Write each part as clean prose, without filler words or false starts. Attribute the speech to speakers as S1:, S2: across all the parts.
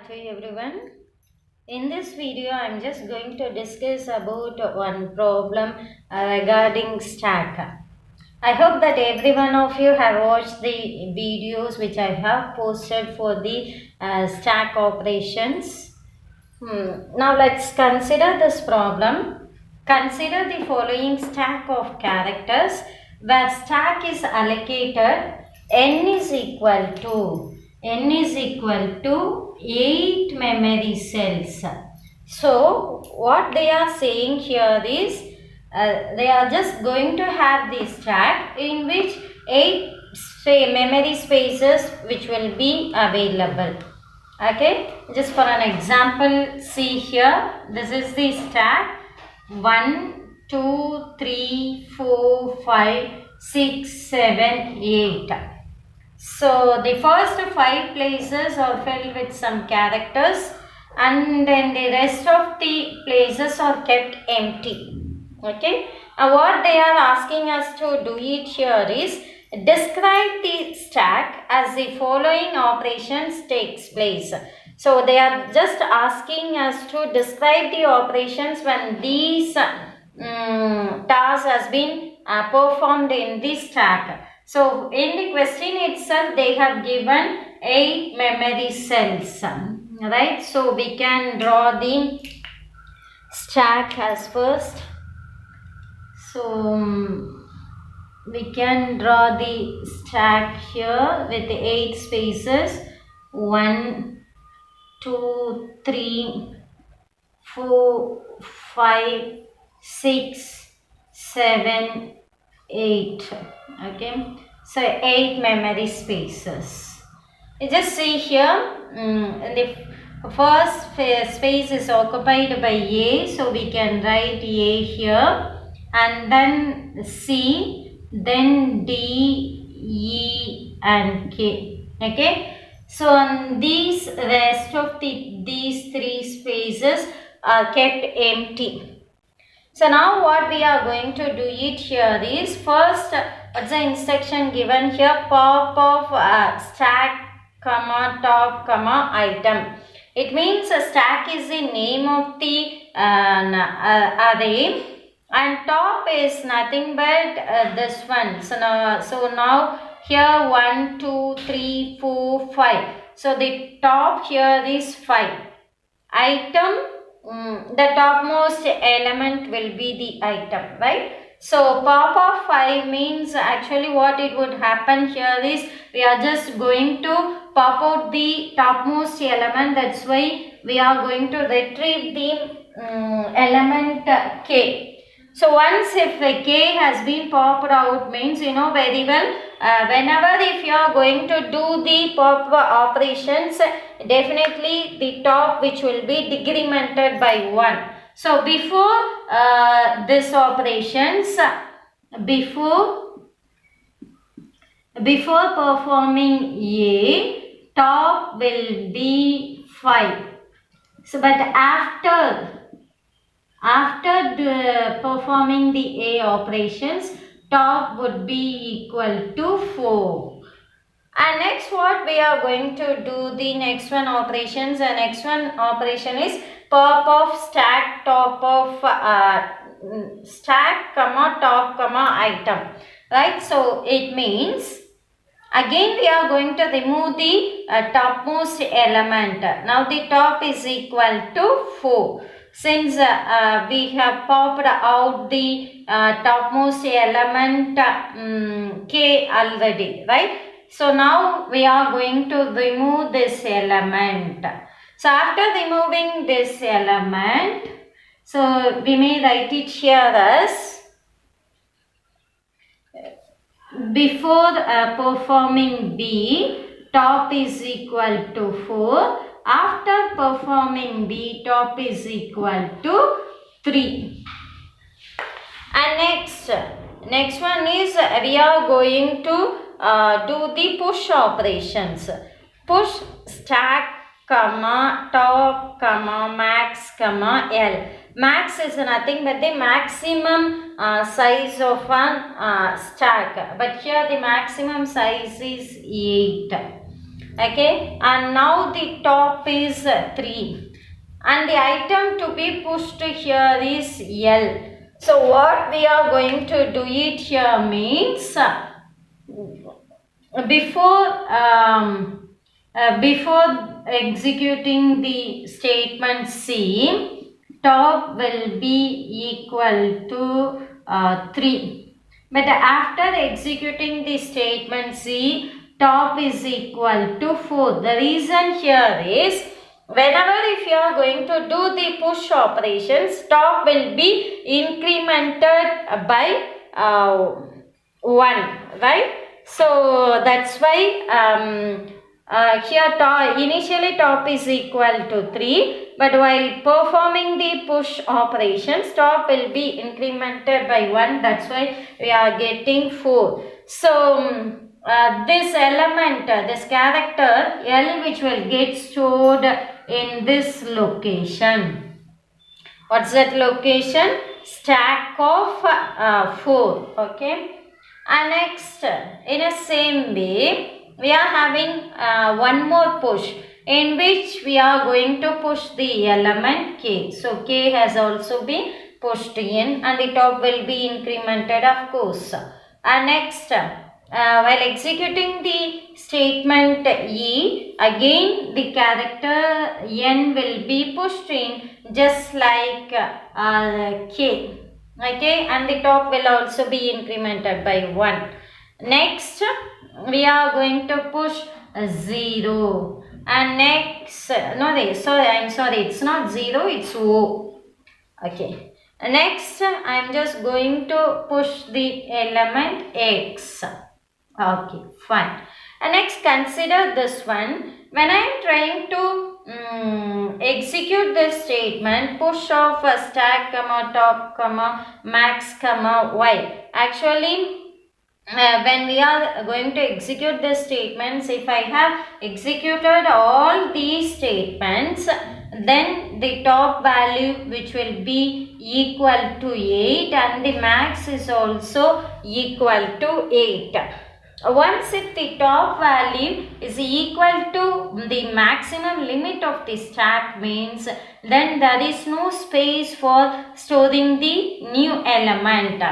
S1: to everyone. In this video, I am just going to discuss about one problem regarding stack. I hope that every one of you have watched the videos which I have posted for the stack operations. Now let's consider this problem. Consider the following stack of characters where stack is allocated n is equal to 8 memory cells. So what they are saying here is they are just going to have the stack in which 8 memory spaces which will be available. Okay, just for an example, see here, this is the stack 1, 2, 3, 4, 5, 6, 7, 8. So the first 5 places are filled with some characters and then the rest of the places are kept empty. Okay. What they are asking us to do it here is describe the stack as the following operations takes place. So they are just asking us to describe the operations when these tasks has been performed in this stack. So in the question itself they have given 8 memory cells, right? So we can draw the stack as first. So we can draw the stack here with the 8 spaces 1, 2, 3, 4, 5, 6, 7, 8. Okay, so 8 memory spaces. You just see here the first space is occupied by A, so we can write A here, and then C, then D, E and K. Okay, so on these rest of these 3 spaces are kept empty. So now what we are going to do it here is first, what's the instruction given here? Pop of stack comma top comma item. It means a stack is the name of the array and top is nothing but this one. So now here 1, 2, 3, 4, 5. So the top here is 5. Item, the topmost element will be the item, right? So pop of 5 means actually what it would happen here is we are just going to pop out the topmost element. That's why we are going to retrieve the element K. So once if the K has been popped out means you know very well whenever if you are going to do the pop operations, definitely the top which will be decremented by 1. So before this operations, before performing A, top will be 5. So but after performing the A operations, top would be equal to 4. And next what we are going to do the next one operations. The next one operation is pop of stack top of stack comma top comma item, right? So it means again we are going to remove the topmost element. Now the top is equal to 4. Since we have popped out the topmost element K already, right? So now we are going to remove this element. So after removing this element, so we may write it here as before performing B, top is equal to 4. After performing B, top is equal to 3. And next one is we are going to do the push operations. Push stack comma top comma max comma L. Max is nothing but the maximum size of an stack, but here the maximum size is 8. Okay, and now the top is 3 and the item to be pushed here is L. So what we are going to do it here means before executing the statement C, top will be equal to 3. But after executing the statement C, top is equal to 4. The reason here is whenever if you are going to do the push operations, top will be incremented by 1, right? So that's why here initially top is equal to 3, but while performing the push operations, top will be incremented by 1. That's why we are getting 4. So this element, this character L, which will get stored in this location. What's that location? Stack of 4. Okay. And next, in the same way, we are having one more push in which we are going to push the element K. So K has also been pushed in and the top will be incremented, of course. And next, while executing the statement E, again the character N will be pushed in just like K. Okay, and the top will also be incremented by 1. Next, we are going to push 0. And next, I'm sorry, it's not 0, it's O. Okay. Next, I'm just going to push the element X. Okay, fine. And next, consider this one. When I am trying to execute this statement, push of a stack, comma, top, comma, max, comma, y. Actually, when we are going to execute the statements, if I have executed all these statements, then the top value which will be equal to 8 and the max is also equal to 8. Once if the top value is equal to the maximum limit of the stack means then there is no space for storing the new element.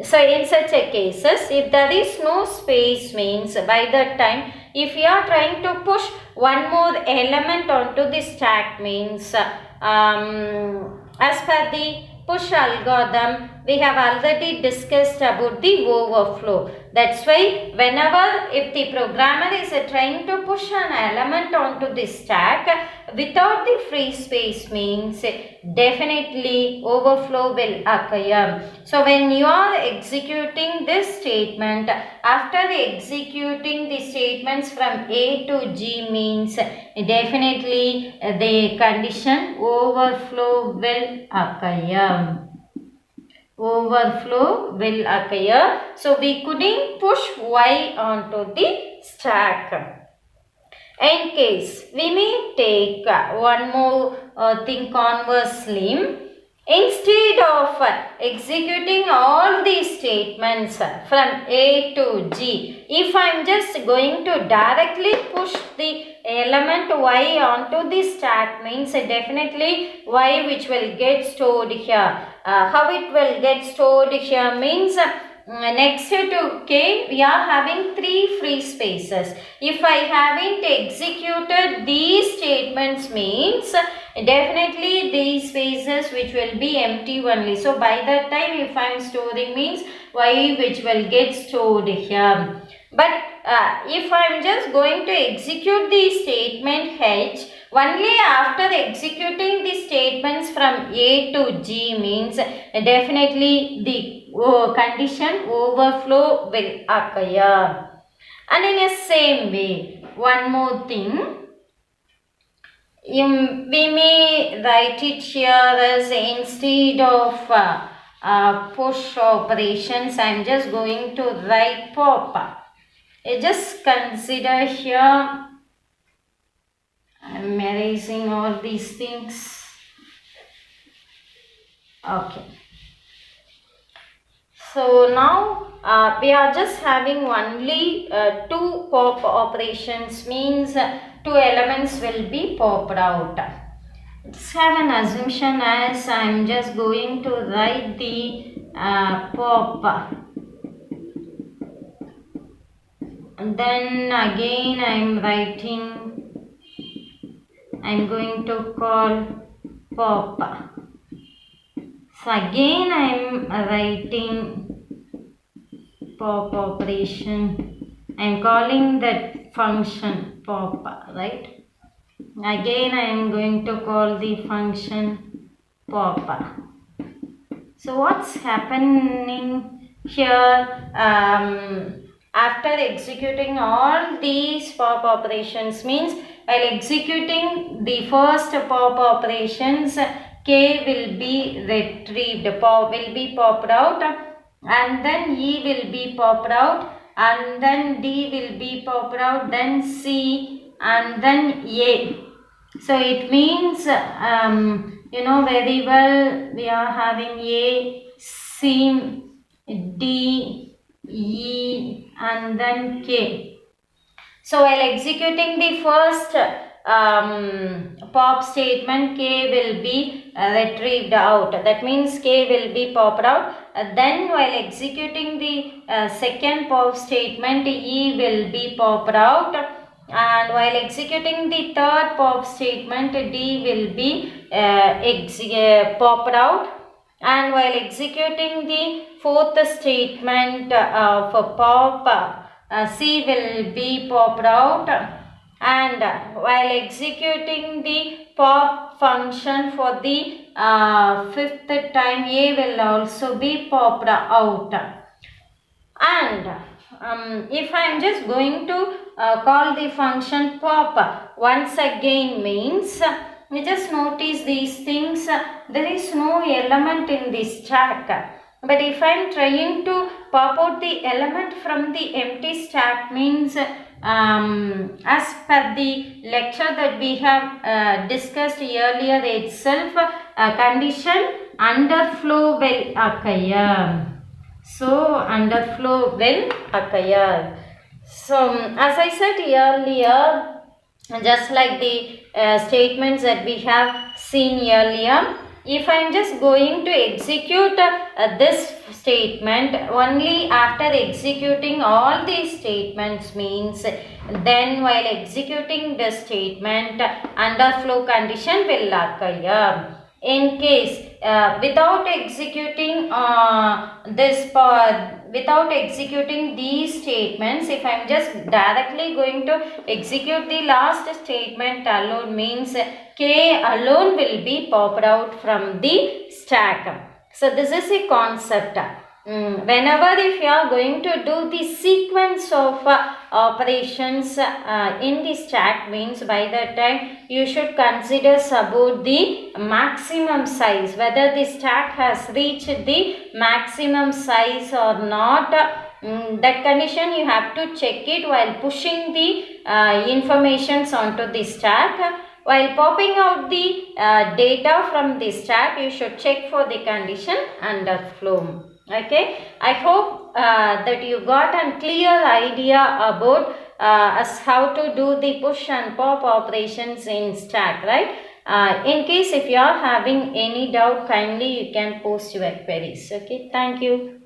S1: So in such a cases, if there is no space means by that time if you are trying to push one more element onto the stack means as per the push algorithm we have already discussed about the overflow. That's why whenever if the programmer is trying to push an element onto the stack without the free space means definitely overflow will occur. So when you are executing this statement, after executing the statements from A to G means definitely the condition overflow will occur. Overflow will occur. So we couldn't push Y onto the stack. In case we may take one more thing conversely. Instead of executing all these statements from A to G, if I am just going to directly push the element Y onto the stack means definitely Y which will get stored here. How it will get stored here means next to K we are having 3 free spaces. If I haven't executed these statements means definitely these spaces which will be empty only. So by that time if I am storing means Y which will get stored here. But if I am just going to execute the statement H, only after executing the statements from A to G means definitely the condition overflow will occur. And in the same way, one more thing. We may write it here as instead of push operations, I am just going to write pop. Just consider here, I am erasing all these things. Okay. So now we are just having only two pop operations, means two elements will be popped out. Let's have an assumption as I am just going to write the pop, and then again I am going to call pop. So again I am writing pop operation. I am calling that function pop, right? Again I am going to call the function pop. So what's happening here? After executing all these pop operations, means while executing the first pop operations, K will be retrieved, pop will be popped out, and then E will be popped out, and then D will be popped out, then C, and then A. So it means you know very well, we are having A, C, D, E, and then K. So while executing the first pop statement, K will be retrieved out. That means K will be popped out. Then while executing the second pop statement, E will be popped out. And while executing the third pop statement, D will be popped out. And while executing the fourth statement for pop, C will be popped out. And while executing the pop function for the fifth time, A will also be popped out. And if I am just going to call the function pop once again, means you just notice these things, there is no element in this stack. But if I am trying to pop out the element from the empty stack, means as per the lecture that we have discussed earlier itself, condition underflow will occur. So underflow will occur. So as I said earlier, just like the statements that we have seen earlier, if I am just going to execute this statement, only after executing all these statements, means then while executing the statement, underflow condition will occur. In case without executing without executing these statements, if I am just directly going to execute the last statement alone, means K alone will be popped out from the stack. So this is a concept. Whenever if you are going to do the sequence of operations in the stack, means by that time you should consider about the maximum size, whether the stack has reached the maximum size or not. That condition you have to check it while pushing the informations onto the stack. While popping out the data from the stack, you should check for the condition underflow. Okay, I hope that you got a clear idea about as how to do the push and pop operations in stack, right? In case if you are having any doubt, kindly you can post your queries. Okay, thank you.